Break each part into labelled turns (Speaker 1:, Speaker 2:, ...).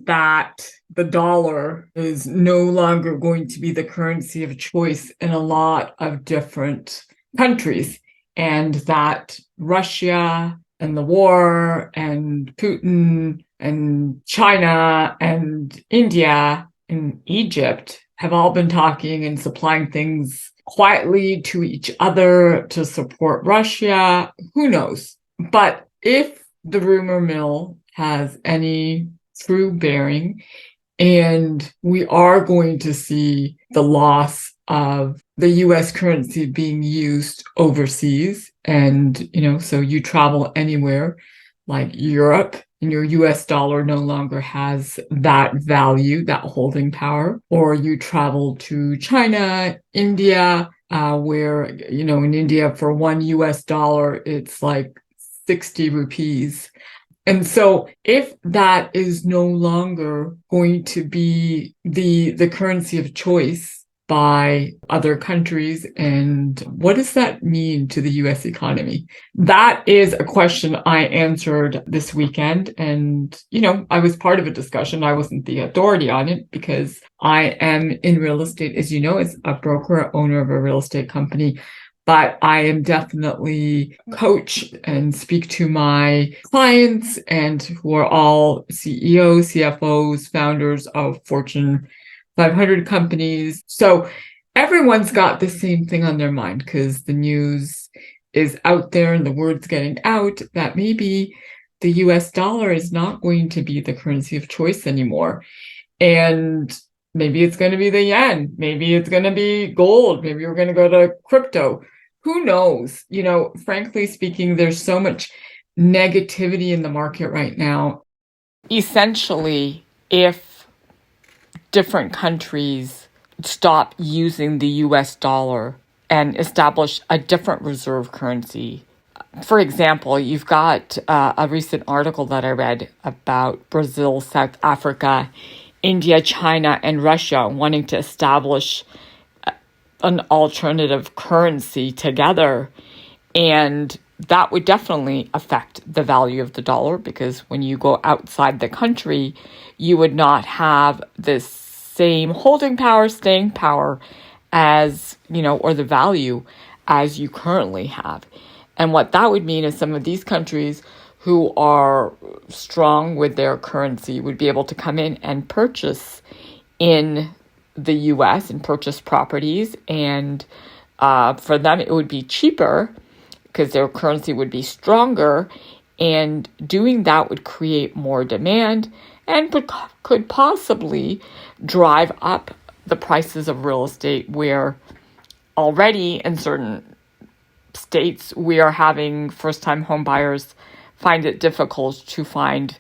Speaker 1: that the dollar is no longer going to be the currency of choice in a lot of different countries, and that Russia and the war and Putin and China and India and Egypt have all been talking and supplying things quietly to each other to support Russia. Who knows? But if the rumor mill has any true bearing, and we are going to see the loss of the US currency being used overseas, and so you travel anywhere like Europe and your US dollar no longer has that value, that holding power, or you travel to China, India, where in India for $1 it's like 60 rupees. And so if that is no longer going to be the currency of choice by other countries, and what does that mean to the US economy? That is a question I answered this weekend. And, I was part of a discussion. I wasn't the authority on it because I am in real estate, as you know, as a broker, owner of a real estate company. But I am definitely coach and speak to my clients, and who are all CEOs, CFOs, founders of Fortune 500 companies. So everyone's got the same thing on their mind because the news is out there and the word's getting out that maybe the US dollar is not going to be the currency of choice anymore. And maybe it's going to be the yen. Maybe it's going to be gold. Maybe we're going to go to crypto. Who knows? Frankly speaking, there's so much negativity in the market right now. Essentially, if different countries stop using the US dollar and establish a different reserve currency. For example, you've got a recent article that I read about Brazil, South Africa, India, China, and Russia wanting to establish an alternative currency together. And that would definitely affect the value of the dollar, because when you go outside the country, you would not have this same holding power, staying power as, or the value as you currently have. And what that would mean is some of these countries who are strong with their currency would be able to come in and purchase in the US and purchase properties. And for them, it would be cheaper because their currency would be stronger. And doing that would create more demand and could possibly drive up the prices of real estate, where already in certain states we are having first-time home buyers find it difficult to find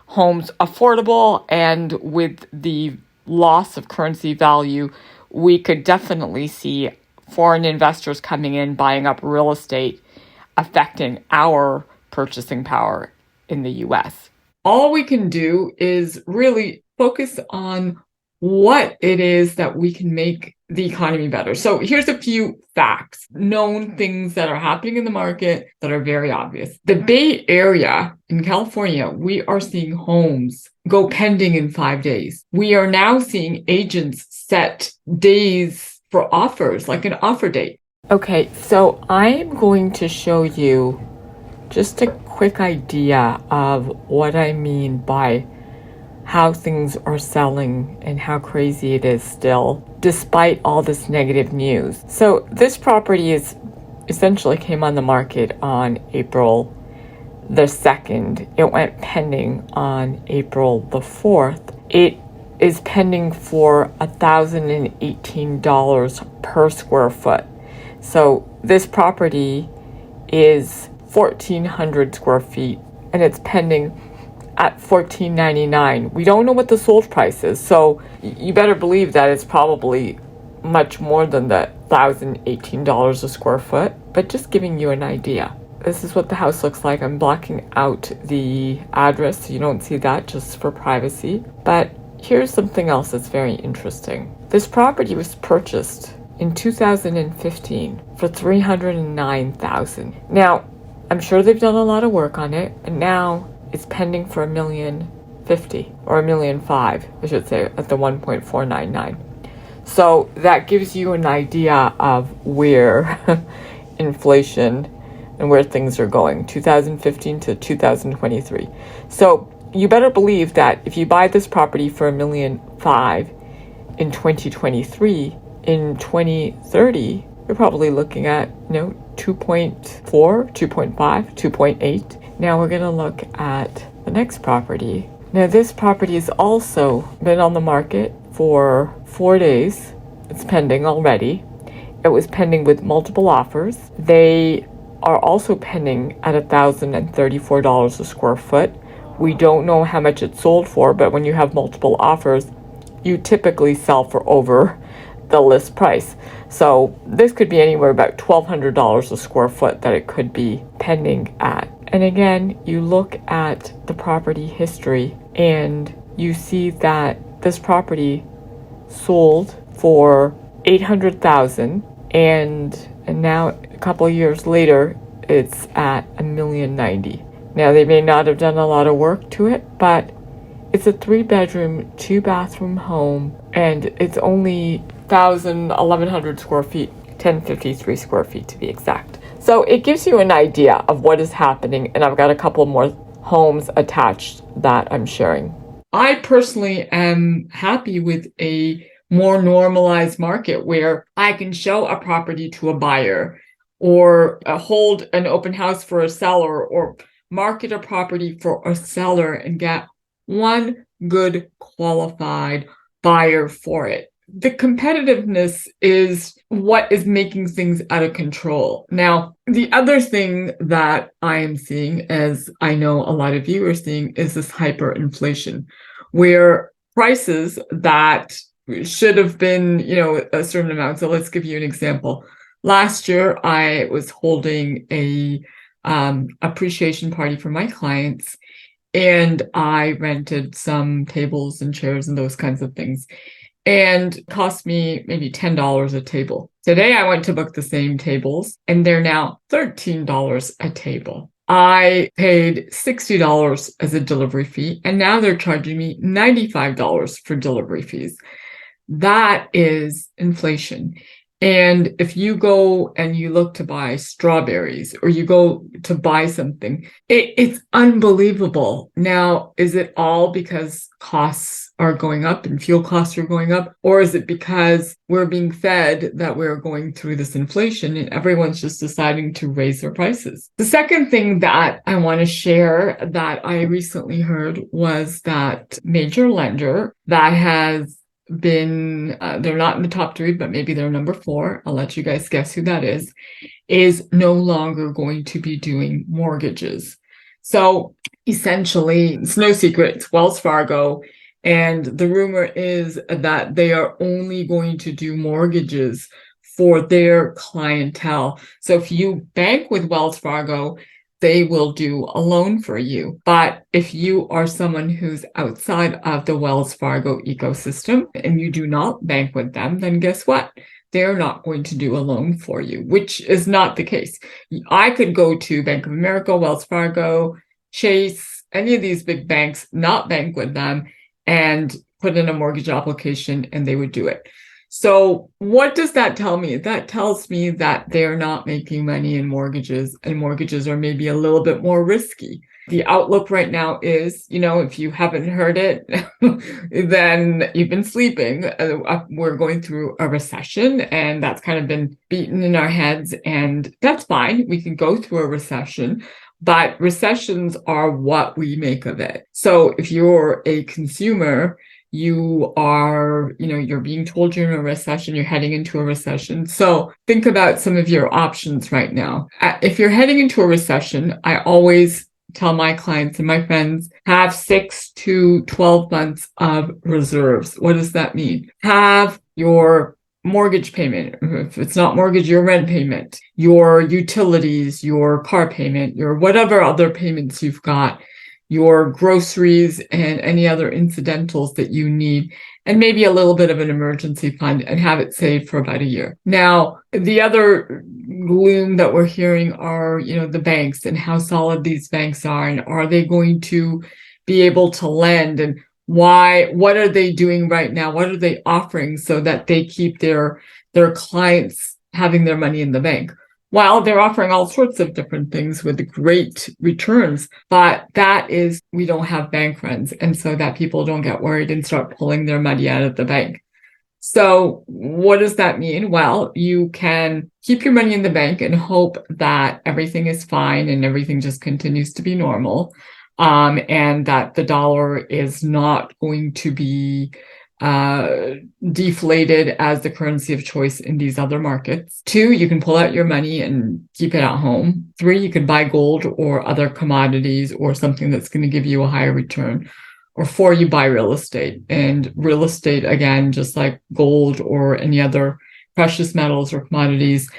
Speaker 1: homes affordable. And with the loss of currency value, we could definitely see foreign investors coming in, buying up real estate, affecting our purchasing power in the US. All we can do is really focus on what it is that we can make the economy better. So here's a few facts, known things that are happening in the market that are very obvious. The Bay Area in California, we are seeing homes go pending in 5 days. We are now seeing agents set days for offers, like an offer date. Okay, so I am going to show you just a quick idea of what I mean by how things are selling and how crazy it is still, despite all this negative news. So this property essentially came on the market on April the 2nd. It went pending on April the 4th. It is pending for $1,018 per square foot. So this property is 1,400 square feet, and it's pending at $1,499. We don't know what the sold price is, so you better believe that it's probably much more than the $1,018 a square foot, but just giving you an idea. This is what the house looks like. I'm blocking out the address so you don't see that, just for privacy. But here's something else that's very interesting. This property was purchased in 2015 for $309,000. Now, I'm sure they've done a lot of work on it, and now it's pending for $1,000,000 50 or $1,500,000, I should say, at the 1.499. So that gives you an idea of where inflation and where things are going, 2015 to 2023. So you better believe that if you buy this property for $1,500,000 in 2023, in 2030, you're probably looking at, 2.4, 2.5, 2.8. Now we're going to look at the next property. Now this property has also been on the market for 4 days. It's pending already. It was pending with multiple offers. They are also pending at $1,034 a square foot. We don't know how much it sold for, but when you have multiple offers, you typically sell for over the list price. So this could be anywhere about $1,200 a square foot that it could be pending at. And again, you look at the property history and you see that this property sold for $800,000 and now a couple of years later it's at $1,090,000. Now they may not have done a lot of work to it, but it's a 3-bedroom, 2-bathroom home, and it's only 1,100 square feet, 1,053 square feet to be exact. So it gives you an idea of what is happening, and I've got a couple more homes attached that I'm sharing. I personally am happy with a more normalized market where I can show a property to a buyer or hold an open house for a seller or market a property for a seller and get one good qualified buyer for it. The competitiveness is what is making things out of control. Now, the other thing that I am seeing, as I know a lot of you are seeing, is this hyperinflation, where prices that should have been, a certain amount. So let's give you an example. Last year, I was holding a appreciation party for my clients, and I rented some tables and chairs and those kinds of things. And it cost me maybe $10 a table. Today, I went to book the same tables, and they're now $13 a table. I paid $60 as a delivery fee, and now they're charging me $95 for delivery fees. That is inflation. And if you go and you look to buy strawberries or you go to buy something, it's unbelievable. Now, is it all because costs are going up and fuel costs are going up? Or is it because we're being fed that we're going through this inflation and everyone's just deciding to raise their prices? The second thing that I want to share that I recently heard was that major lender that has been, they're not in the top 3, but maybe they're number 4. I'll let you guys guess who that is no longer going to be doing mortgages. So essentially, it's no secret, it's Wells Fargo. And the rumor is that they are only going to do mortgages for their clientele. So if you bank with Wells Fargo, they will do a loan for you. But if you are someone who's outside of the Wells Fargo ecosystem and you do not bank with them, then guess what? They're not going to do a loan for you, which is not the case. I could go to Bank of America, Wells Fargo, Chase, any of these big banks, not bank with them, and put in a mortgage application and they would do it. So what does that tell me? That tells me that they're not making money in mortgages, and mortgages are maybe a little bit more risky. The outlook right now is, if you haven't heard it, then you've been sleeping. We're going through a recession, and that's kind of been beaten in our heads, and that's fine. We can go through a recession, but recessions are what we make of it. So if you're a consumer, you are, you're being told you're in a recession, you're heading into a recession. So think about some of your options right now. If you're heading into a recession, I always tell my clients and my friends, have 6 to 12 months of reserves. What does that mean? Have your mortgage payment, if it's not mortgage, your rent payment, your utilities, your car payment, your whatever other payments you've got, your groceries and any other incidentals that you need, and maybe a little bit of an emergency fund, and have it saved for about a year. Now, the other gloom that we're hearing are, the banks and how solid these banks are, and are they going to be able to lend, and what are they doing right now? What are they offering so that they keep their clients having their money in the bank? Well, they're offering all sorts of different things with great returns, but that is, we don't have bank runs, and so that people don't get worried and start pulling their money out of the bank. So what does that mean? Well, you can keep your money in the bank and hope that everything is fine and everything just continues to be normal, and that the dollar is not going to be deflated as the currency of choice in these other markets. 2, you can pull out your money and keep it at home. 3, you can buy gold or other commodities or something that's going to give you a higher return. Or 4, you buy real estate. And real estate, again, just like gold or any other precious metals or commodities,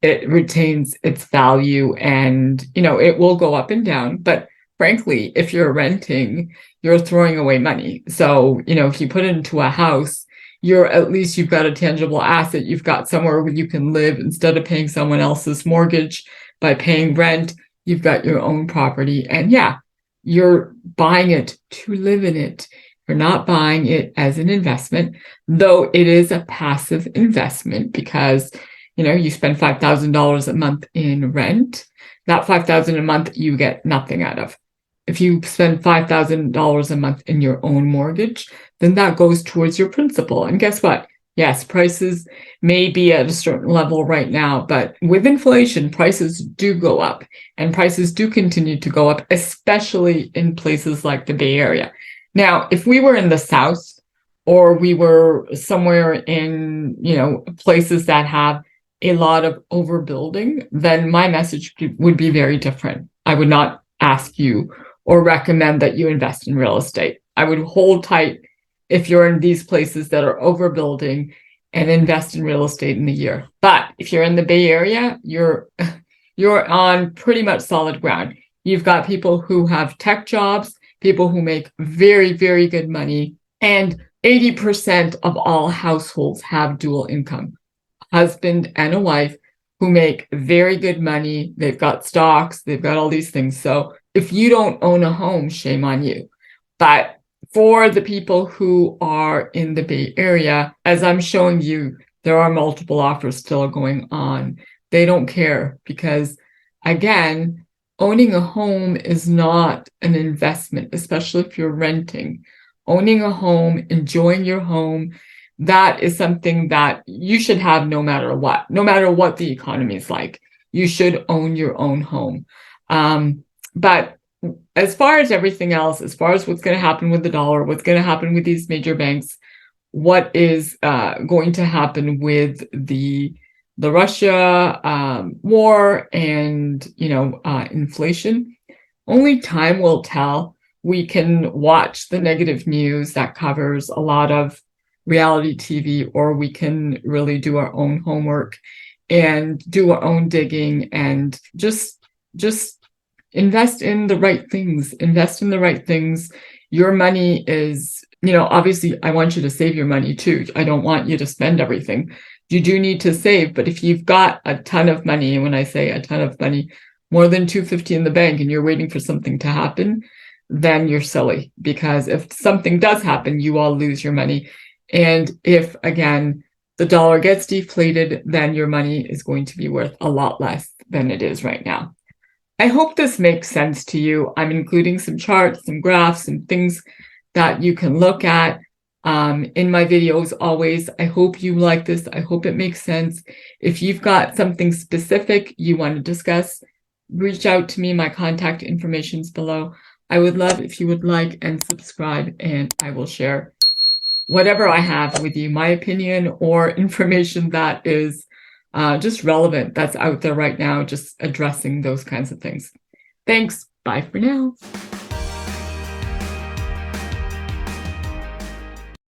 Speaker 1: it retains its value, and it will go up and down. But frankly, if you're renting, you're throwing away money. So, if you put it into a house, at least you've got a tangible asset. You've got somewhere where you can live instead of paying someone else's mortgage by paying rent. You've got your own property. And yeah, you're buying it to live in it. You're not buying it as an investment, though it is a passive investment because, you spend $5,000 a month in rent. That $5,000 a month you get nothing out of. If you spend $5,000 a month in your own mortgage, then that goes towards your principal. And guess what? Yes, prices may be at a certain level right now, but with inflation, prices do go up, and prices do continue to go up, especially in places like the Bay Area. Now, if we were in the South, or we were somewhere in, places that have a lot of overbuilding, then my message would be very different. I would not ask you or recommend that you invest in real estate. I would hold tight if you're in these places that are overbuilding and invest in real estate in the year. But if you're in the Bay Area, you're on pretty much solid ground. You've got people who have tech jobs, people who make very, very good money, and 80% of all households have dual income. Husband and a wife who make very good money. They've got stocks, they've got all these things. So if you don't own a home, shame on you. But for the people who are in the Bay Area, as I'm showing you, there are multiple offers still going on. They don't care because, again, owning a home is not an investment, especially if you're renting. Owning a home, enjoying your home, that is something that you should have no matter what the economy is like. You should own your own home. But as far as everything else, as far as what's going to happen with the dollar, what's going to happen with these major banks, what is going to happen with the Russia war and inflation, only time will tell. We can watch the negative news that covers a lot of reality TV, or we can really do our own homework and do our own digging and just invest in the right things. Invest in the right things. Your money is, obviously I want you to save your money too. I don't want you to spend everything. You do need to save, but if you've got a ton of money, and when I say a ton of money, more than $250 in the bank, and you're waiting for something to happen, then you're silly, because if something does happen, you all lose your money. And if, again, the dollar gets deflated, then your money is going to be worth a lot less than it is right now. I hope this makes sense to you. I'm including some charts, some graphs, some things that you can look at in my videos always. I hope you like this. I hope it makes sense. If you've got something specific you want to discuss, reach out to me. My contact information is below. I would love if you would like and subscribe, and I will share whatever I have with you, my opinion or information that is just relevant, that's out there right now, just addressing those kinds of things. Thanks. Bye for now.